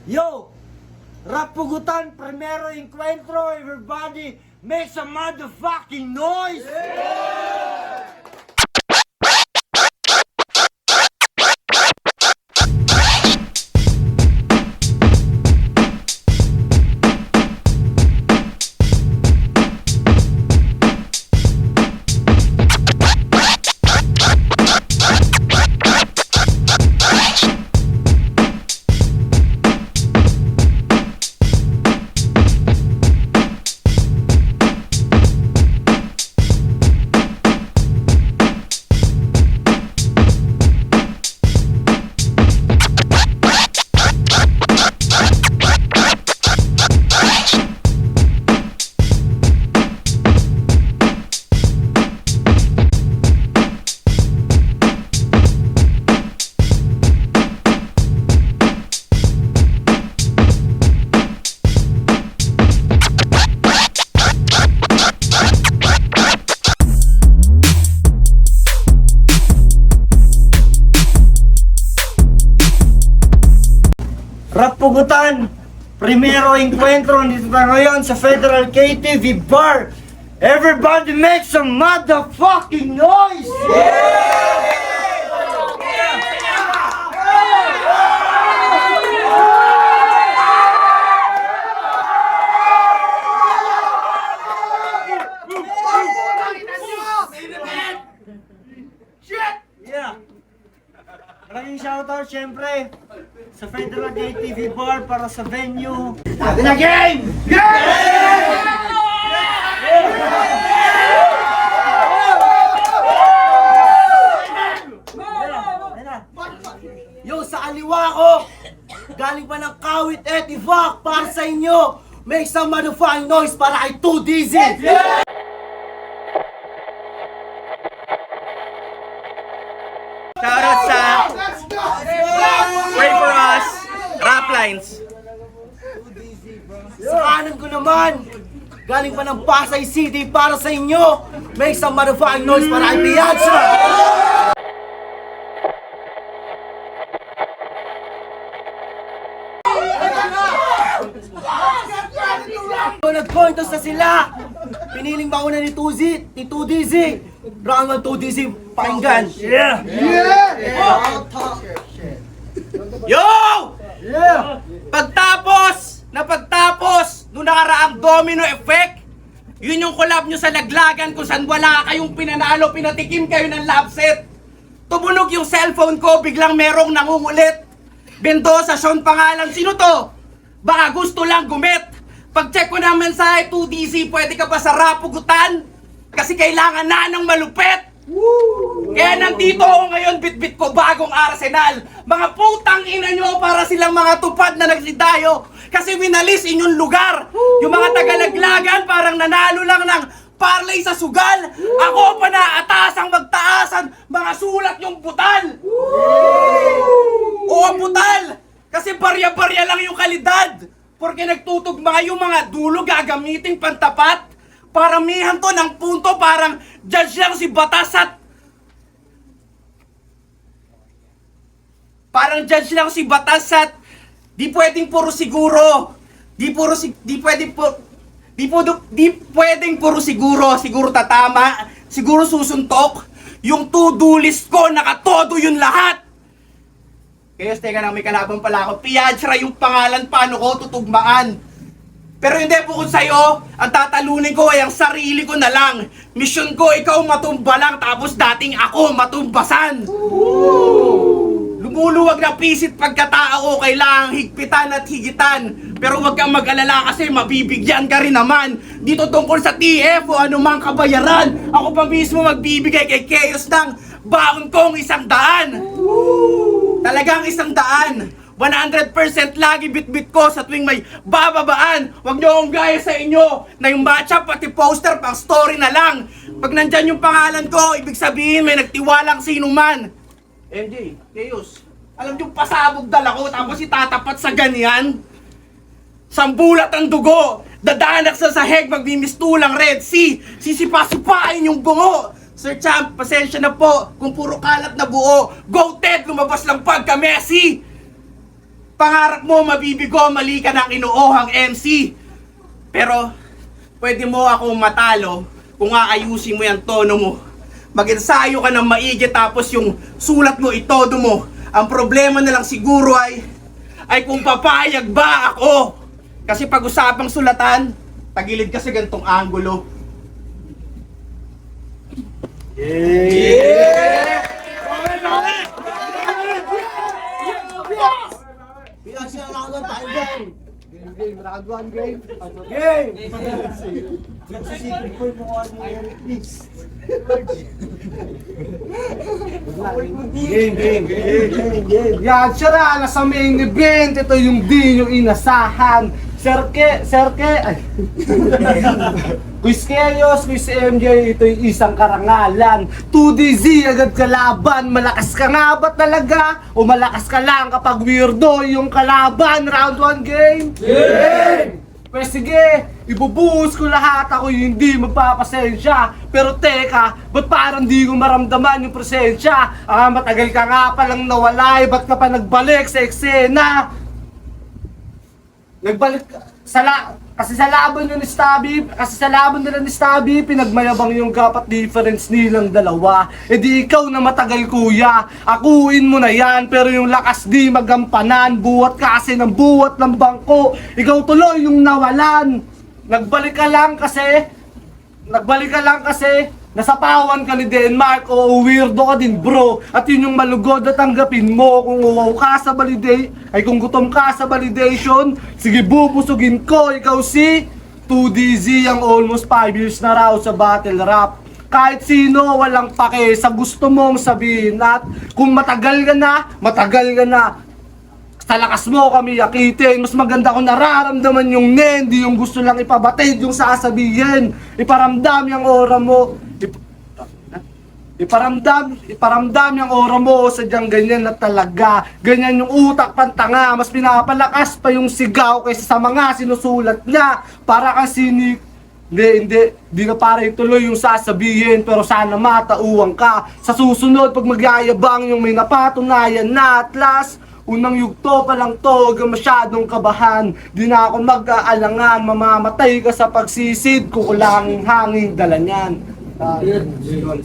Yo! Rapugutan, primero encuentro, everybody make some motherfucking noise! Rapugutan, primero encuentro dito na ngayon sa Federal KTV Bar. Everybody make some motherfucking noise! Yeah! Maraming shoutout syempre sa Federal KTV Bar para sa venue. Natin na game! Yo, sa aliwa ko, galing pa ng Kawit Etivak para sa inyo. Make some motherfucking noise para kay 2DZ. Shoutout sa Pray For Us, Rap Lines. Sa kanan ko naman, galing pa ng Pasay City para sa inyo. Make some motherfucking noise para kay Piazza. Nag-cointos na sila. Piniling bakuna ni 2DZ. Round 1 2DZ, pakinggan. Yeah! Yo! Yeah! Pagtapos nung nakaraang domino effect, yun yung collab nyo sa laglagan kung saan wala kayong pinanalo, pinatikim kayo ng love set. Tumunog yung cellphone ko, biglang merong nangungulit. Mendoza, Sean pangalan, sino to? Baka gusto lang gumit. Pag-check ko naman sa 2DC, pwede ka ba sa Rapugutan? Kasi kailangan na ng malupet. Kaya nandito ako ngayon, bit-bit ko bagong Arsenal. Mga putang ina nyo para silang mga tupad na nagsidayo. Kasi winalis inyong lugar. Yung mga tagalaglagan parang nanalo lang ng parlay sa sugal. Ako pa na atasang magtaasan, mga sulat yung butal. Oo, butal. Kasi barya-barya lang yung kalidad. Porque nagtutugma yung mga dulo gagamiting pantapat. Paramihan to ng punto, parang judge lang si Batas at... Parang judge lang si Batas at... Di pwedeng puro siguro. Di pwedeng puro siguro. Siguro tatama. Siguro susuntok. Yung to-do list ko, nakatodo yun lahat. Kaya teka lang, may kalabang pala ako. Piazza yung pangalan, paano ko tutugmaan. Pero hindi, bukod sa'yo, ang tatalunin ko ay ang sarili ko na lang. Mission ko, ikaw matumba lang, tapos dating ako matumbasan. Lumuluwag ng pisit pagkatao, kailangang higpitan at higitan. Pero huwag kang mag-alala kasi mabibigyan ka rin naman. Dito tungkol sa TF o anumang kabayaran, ako pa mismo magbibigay kay Chaos ng baon kong 100. Talagang 100. 100% lagi bit-bit ko sa tuwing may bababaan. Huwag nyo akong gaya sa inyo na yung matchup pati poster pang story na lang. Pag nandyan yung pangalan ko, ibig sabihin may nagtiwalang sino man. MJ, Chaos, alam nyo pasabog dala ko tapos itatapat sa ganyan? Sambulat ang dugo, dadanak sa sahig, magmimistulang Red Sea, sisipa-sipain yung bungo. Sir Champ, pasensya na po kung puro kalat na buo. Go Ted, lumabas lang pagka Messi. Pangarap mo mabibigo, mali ka ng inuohang MC. Pero, pwede mo akong matalo kung aayusin mo yung tono mo. Mag-ensayo ka ng maigi tapos yung sulat mo itodo mo. Ang problema na lang siguro ay kung papayag ba ako. Kasi pag-usapang sulatan, tagilid ka sa gantong anggulo. Pinagsilang ako ng pakinggan. Game! Nagsisipin ko yung mga please. Game! Yan, siya na, nasa main event. Ito yung di yung inasahan. Serke, ay. Quiz Keyos, Quiz MJ, ito yung isang karangalan. 2DZ, agad kalaban. Malakas ka nga ba talaga? O malakas ka lang kapag weirdo yung kalaban? Round 1 game? Game! Pues sige, ibubuhos ko lahat, ako yung hindi magpapasensya. Pero teka, ba't parang di ko maramdaman yung presensya? Matagal ka nga palang nawala, ba't ka pa nagbalik sa eksena? Nagbalik kasi sa laban nila ni Stabby, pinagmayabang yung kapat difference nilang dalawa. E di ikaw na matagal kuya, akuin mo na yan, pero yung lakas di magampanan, buwat ka kasi ng buwat ng bangko, ikaw tuloy yung nawalan. Nagbalik ka lang kasi, nasapawan ka ni Denmark, o weirdo ka din bro. At yun yung malugod na tanggapin mo. Kung uwaw ka sa kung gutom ka sa validation, sige bubusugin ko, ikaw si 2DZ ang almost 5 years na raw sa battle rap. Kahit sino walang pake sa gusto mong sabihin, at kung matagal ka na, sa lakas mo kami yakitin. Mas maganda kung nararamdaman yung di yung gusto lang ipabatid yung sasabihin. Iparamdam yung aura mo. Iparamdam yung aura mo, sadyang ganyan na talaga. Ganyan yung utak pantanga, mas pinapalakas pa yung sigaw kaysa sa mga sinusulat niya. Para kasi hindi na para ituloy yung sasabihin, pero sana matauwang ka. Sa susunod, pag magyayabang yung may napatunayan na atlas, unang yugto pa lang to, huwag kang masyadong kabahan. Di na ako mag-aalangan, mamamatay ka sa pagsisid, kukulang hanging dala niyan. Round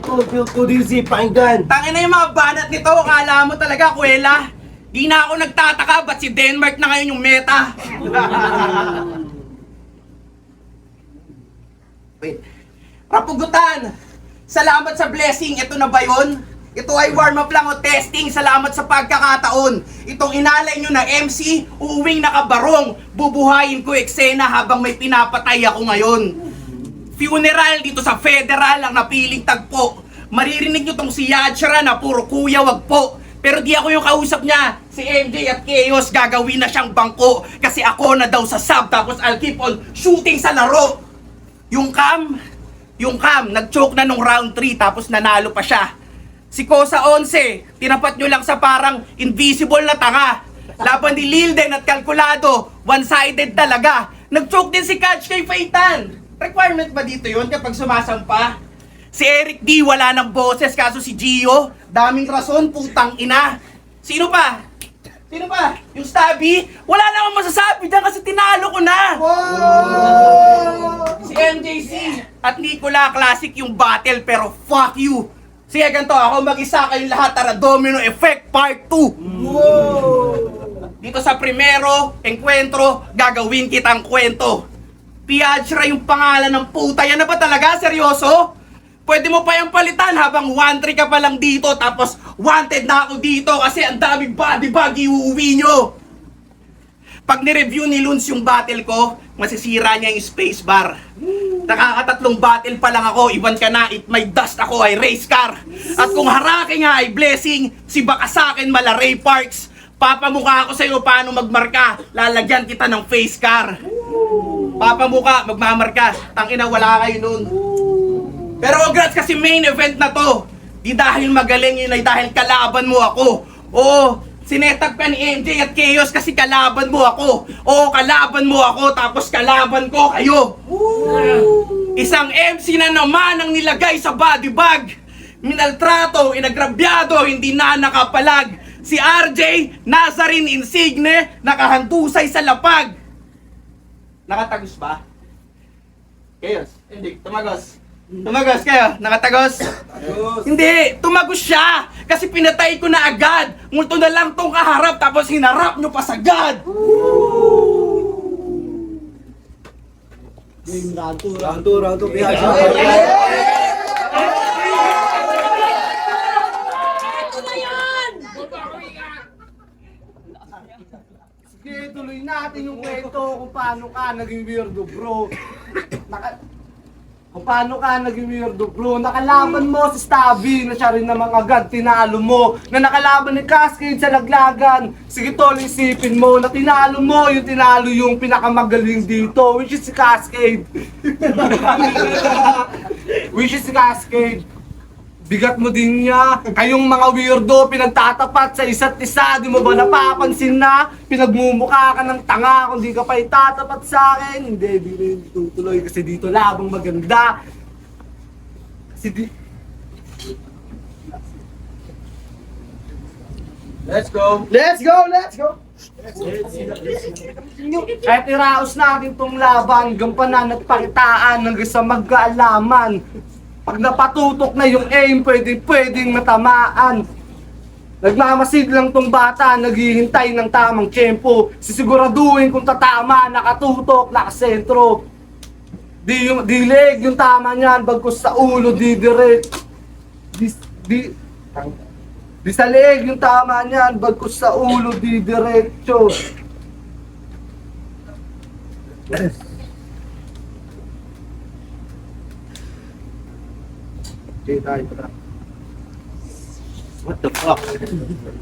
2, 2DZ, pakinggan. Tangin na yung mga banat nito, akala mo talaga, kuwela. Di na ako nagtataka, ba't si Denmark na ngayon yung meta? Wait. Rapugutan! Salamat sa blessing, ito na ba yun? Ito ay warm up lang o testing, salamat sa pagkakataon. Itong inalay nyo na MC, uuwing nakabarong. Bubuhayin ko eksena habang may pinapatay ako ngayon. Funeral dito sa federal ang napiling tagpo. Maririnig nyo tong si Yachra na puro kuya wag po. Pero di ako yung kausap niya. Si MJ at Chaos gagawin na siyang bangko. Kasi ako na daw sa sub, tapos I'll keep on shooting sa laro. Yung Cam, nag-choke na nung round 3 tapos nanalo pa siya. Si Kosa 11, tinapat nyo lang sa parang invisible na tanga. Laban ni Lilden at Kalkulado, one-sided talaga. Nag-choke din si Catch kay Faitan. Requirement ba dito yun kapag sumasampa? Si Eric D, wala ng boses, kaso si Gio, daming rason, putang ina. Sino pa? Yung Stabby? Wala na akong masasabi dyan kasi tinalo ko na. Si MJC at Nicola, classic yung battle pero fuck you. Sige, ganito, ako mag-isa kayong lahat, tara Domino Effect Part 2. Dito sa primero, enkwentro, gagawin kitang kwento. Piadra yung pangalan ng puta, yan na ba talaga? Seryoso? Pwede mo pa yung palitan habang 1-3 ka pa lang dito, tapos wanted na ako dito kasi ang daming body bag iuuwi nyo. Pag ni-review ni Luns yung battle ko, masisira niya yung spacebar. Nakakatatlong battle pa lang ako, iwan ka na, it may dust ako ay race car. At kung harake nga ay blessing, si baka sa akin mala Ray Parks. Papamukha ako sa'yo paano magmarka, lalagyan kita ng face car. Papamukha, magmamarka, tangina wala kayo nun. Pero congrats kasi main event na to. Di dahil magaling yun ay dahil kalaban mo ako. Oo, sinetap ka ni MJ at Chaos kasi kalaban mo ako. Oo, kalaban mo ako tapos kalaban ko kayo. Isang MC na naman ang nilagay sa body bag. Minaltrato, inagrabyado, hindi na nakapalag. Si RJ Nazarene Insigne nakahandusay sa lapag. Nakatagos ba? Kayos? Hindi, tumagos. Tumagos kayo? Nakatagos? Hindi, tumagos siya! Kasi pinatay ko na agad! Multo na lang tong kaharap tapos hinarap nyo pa sagad! Round 2, Sige, tuloy natin yung kwento kung paano ka naging weirdo, bro. Kung paano ka naging weirdo, bro. Nakalaban mo si Stabby na siya rin namang agad tinalo mo. Na nakalaban ni Cascade sa laglagan. Sige, tol, isipin mo na tinalo mo yung tinalo yung pinakamagaling dito, which is si Cascade. Which is si Cascade. Bigat mo din niya. Kayong mga weirdo, pinagtatapat sa isa't isa. Di mo ba napapansin na? Pinagmumukha ka ng tanga kung di ka pa itatapat sa akin. Hindi, di rin tutuloy kasi dito labang maganda. Kasi di... Let's go! Let's go! Kahit iraos natin tong laban, gampanan at pakitaan hanggang sa magkaalaman. Pag napatutok na yung aim, pwedeng matamaan. Nagmamasid lang tong bata, naghihintay ng tamang tiyempo. Sisiguraduhin kung tatama, nakatutok, nakasentro. Di leg yung tama niyan, bagkus sa ulo, di direct. Di sa leg yung tama niyan, bagkus sa ulo, di diretso. What the fuck?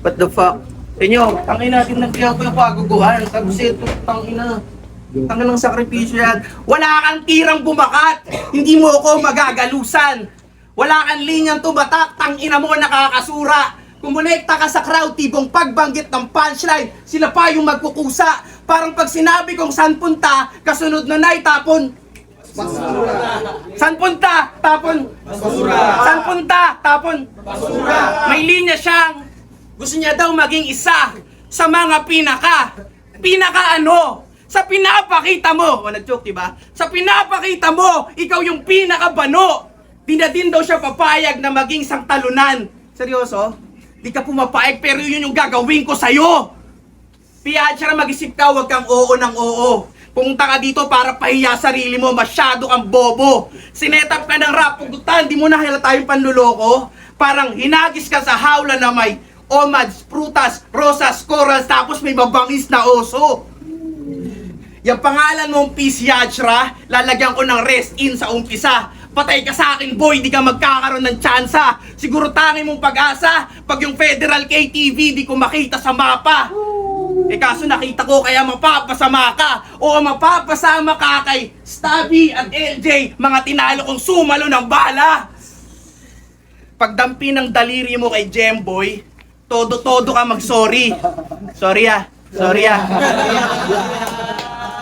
What the fuck? Inyo, tangin natin nagtiyaw ko yung paguguhan. Tapos ito, tangina. Tangin ng sakripisyo yan. Wala kang tirang bumakat. Hindi mo ako magagalusan. Wala kang linyang tumatak. Tangina mo nakakasura. Kumonekta ka sa crowd, tibong pagbanggit ng punchline. Sila pa yung magkukusa. Parang pag sinabi kong saan punta, kasunod na na'y tapon. Basura. San punta? Tapon. Basura. San punta? Tapon. Basura. May linya siyang gusto niya daw maging isa sa mga pinaka ano? Sa pinapakita mo. O nag-joke, diba? Sa pinapakita mo, ikaw yung pinakabano. Di na din daw siya papayag na maging isang talunan. Seryoso? Di ka pumapayag pero yun yung gagawin ko sa'yo. Piyansya na mag-isip ka, wag kang oo ng oo. Pumunta ka dito para pahiya sarili mo, masyado kang bobo. Sinetap ka ng rap, pugutan, di mo na halata yung panluloko. Parang hinagis ka sa hawla na may omads, prutas, rosas, corals, tapos may mabangis na oso. Yung pangalan mong Peace Yachra, lalagyan ko ng rest in sa umpisa. Patay ka sa akin, boy, di ka magkakaroon ng tsansa. Siguro tanging mong pag-asa, pag yung Federal KTV di ko makita sa mapa. Eh kaso nakita ko kaya mapapasama ka o mapapasama ka kay Stabby at LJ, mga tinalo kong sumalo ng bala. Pagdampi ng daliri mo kay Jemboy, todo-todo ka mag-sorry. Sorry ah.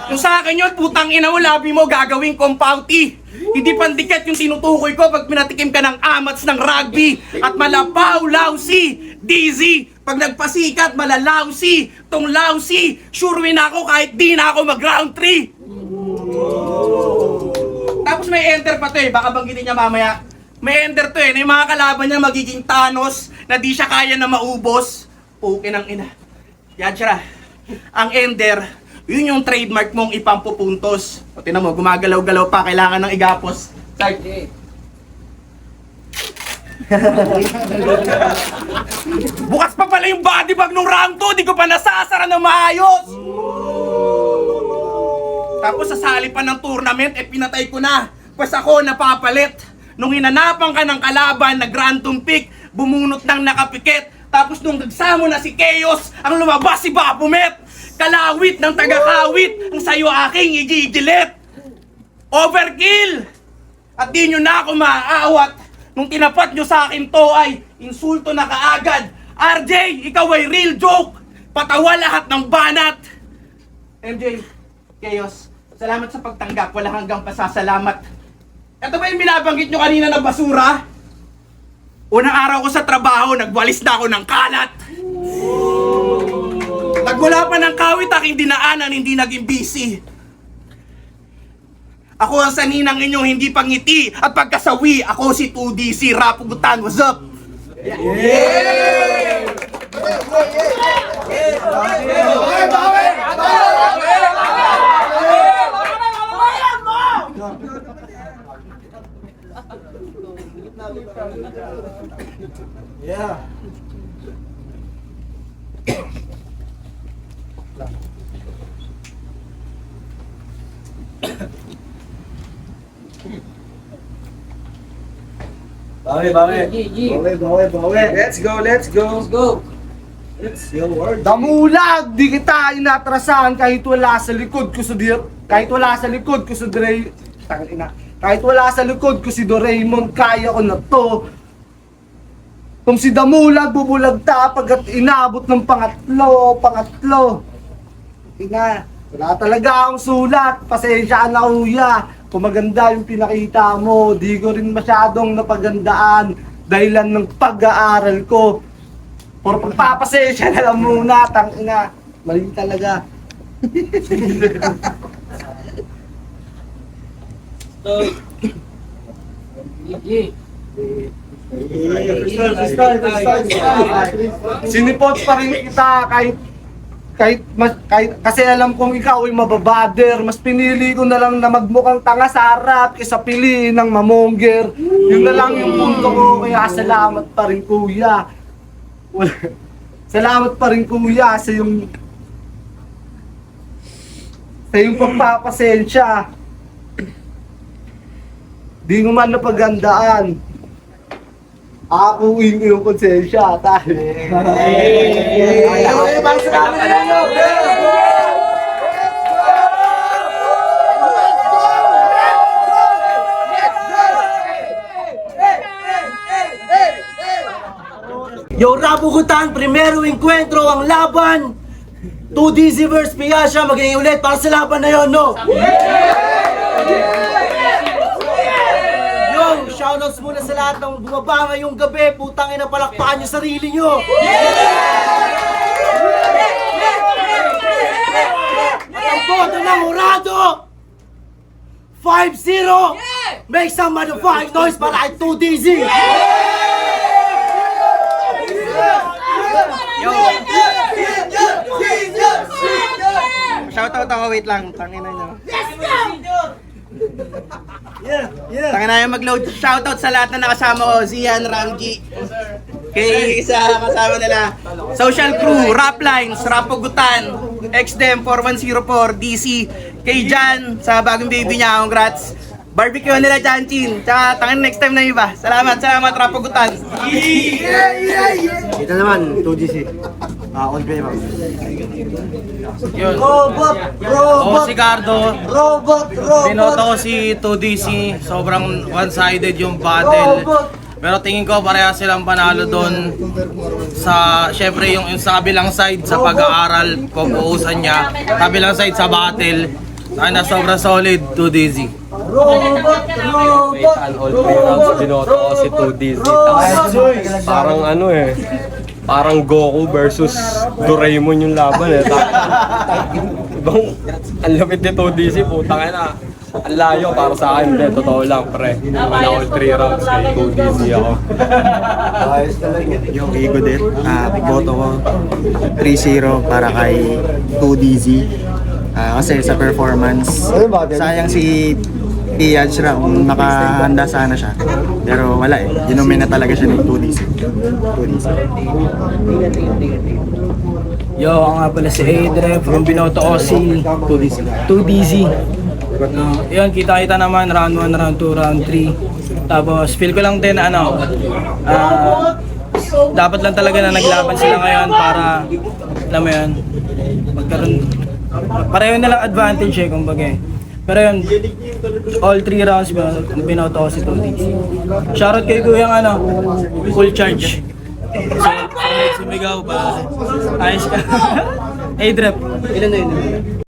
Kung sa akin yun, putang ina mo, labi mo gagawing kompauti. Hindi pandikit yung tinutukoy ko pag pinatikim ka ng amats ng rugby. At malapaw, lousy, dizzy. Pag nagpasikat, malalawsi. Tong lousy, sure win ako kahit di na ako mag-round 3. Tapos may enter pa to eh, baka banggitin niya mamaya. May enter to eh, na yung mga kalaban niya magiging Thanos na di siya kaya na maubos. Pukin ang ina. Yan siya. Ang ender, yun yung trademark mong ipampupuntos. O tinan mo, gumagalaw-galaw pa, kailangan ng igapos. Sorry. Bukas pa pala yung body bag nung round 2, di ko pa nasasara ng maayos. Tapos sasali pa ng tournament, pinatay ko na. Pas ako napapalit. Nung hinanapan ka ng kalaban na Grantum Peak, bumunot ng nakapikit. Tapos nung nagsamo na si Chaos, ang lumabas si Baphomet. Kalawit ng tagakawit, ang sayo aking igigilit. Overkill! At di nyo na ako maaawat. Nung tinapat nyo sa akin to ay insulto na kaagad. RJ, ikaw ay real joke. Patawa lahat ng banat. MJ, Chaos, salamat sa pagtanggap. Wala hanggang pasasalamat. Ito ba yung binabanggit nyo kanina na basura? Unang araw ko sa trabaho, nagwalis na ako ng kalat. Nagmula pa ng kawit aking dinaanan, hindi naging busy. Ako ang saninang inyong hindi pangiti at pagkasawi. Ako si 2DC Rapugutan. What's up? Yeah. Bawi. Let's go. Let's go, word. Damulag, di kita inatrasahan kahit wala sa likod ko kahit wala sa likod ko si kahit wala sa likod ko si Doraemon, kaya ko na to. Kung si Damulag bubulag ta pagkat inabot ng pangatlo. Ina, wala talaga akong sulat. Pasensya na kuya. Kung maganda yung pinakita mo, di ko rin masyadong napagandaan dahilan ng pag-aaral ko. Por pagpapasensya na lang muna, tangina. Mali talaga. Sinipot pa rin kita kahit kasi alam kong ikaw ay mababader, mas pinili ko na lang na magmukhang tanga sa harap kaysa piliin ng mamongger. Yun na lang yung punto ko, kaya salamat pa rin kuya. Salamat pa rin kuya sa yung pagpapasensya. Di mo man napagandaan. Ako yung konsensya, tayo. Yo, Rapugutan, primero encuentro ang laban. 2DC vs Piasha, magiging ulit para sa laban na yon, no? Yo, shoutouts muna sa lahat ng bumaba ngayong gabi. Putang ina, palakpakan nyo sarili nyo. At ang boto ng Murado 5-0. Make some motherfucking noise para kay 2DC. Shoutout ako, wait lang. Tangina nyo. Yeah. Tangina nyo mag-load. Shoutout sa lahat na nakasama ko. Zian, Ramji. Kay isa kasama nila. Social Crew, Rap Lines, Rapugutan, XDem 4104, DC. Kay Jan, sa bagong baby niya. Congrats. Barbecue nila Janchin. Tsaka tangin next time na iba. Salamat, Rapugutan. Ito naman, 2DC. On payment. Yun. Robot. Ako si Cardo, Robot. binoto ko si 2DC, sobrang one-sided yung battle. Pero tingin ko pareha silang panalo doon sa, syempre yung sa kabilang side sa pag-aaral, pag-uusan niya, kabilang side sa battle, na sobrang solid 2DC. Binoto ko si 2DC. Parang ano parang Goku versus Doraemon yung laban Ibang, ang lapit ni 2DC, putang ina. Ang layo para sa akin, hindi, totoo lang, pre. Wala all 3 rounds kay 2DC ako. Yung ego din, boto ko 3-0 para kay 2DZ. Kasi sa performance, sayang si Piaj ra kung nakahanda sana siya. Pero wala ginumin na talaga siya ng 2DC. Yo, ako nga pala si Adre from binoto ko si 2DZ. Yun, kita-kita naman round 1, round 2, round 3. Tapos feel ko lang din dapat lang talaga na naglaban sila ngayon para alam mo yun, magkaroon pareho na lang advantage kumbaga. Pero yun, all 3 rounds binoto ko si 2DZ. Shoutout kay Kuyang full charge. Sumigaw ba? Ayos ka. Adrep, ilan na yun?